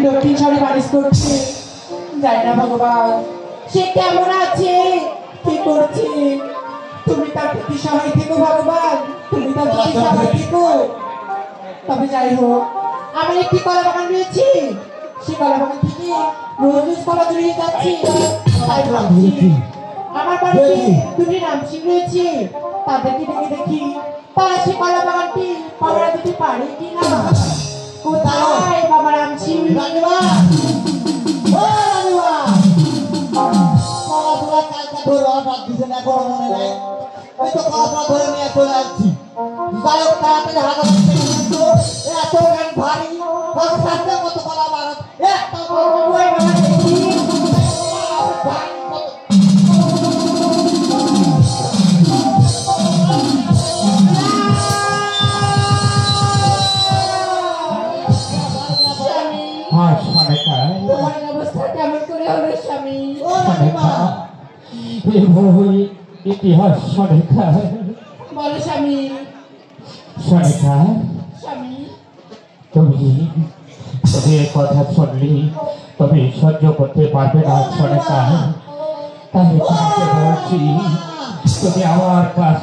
দক্ষিণ সারি বারিশ করছে, জানি না ভগবান সে কেমন আছে, কি করছে। তুমি তার প্রতি সহায় থেকো ভগবান, তুমি তার প্রতি সহায় থেকো। তবে যাই হোক, আমার একটি কলা বাগান রয়েছে, সেই কলা বাগান থেকে রোজ রোজ কলা জড়িয়ে যাচ্ছি। তাই ভাবছি আমার বাড়িতে দুটি রামসিং রয়েছে, তাদেরকে ডেকে দেখি তারা সেই কলা বাগানটি পাহারা দিতে পারে কিনা। কোথায় বাবা রামসিং? রানীমা, ও রানীমা, কলাগুলা কালকে ধরে অর্ডার দিয়েছেন, এখনো মনে নাই। ওই তো কলাগুলা ধরে নিয়ে চলে আসছি। যাই হোক, তাড়াতাড়ি হাজার এত গান ভারী সাথে কত কলা বাগান একটা ইতিহাস সনেকা বলো স্বামী। সনেকা, স্বামী তুমি কথা শুনলি তুমি সহ্য করতে পারবে না সনেকা। তাই তোমাকে বলছি তুমি আমার কাছ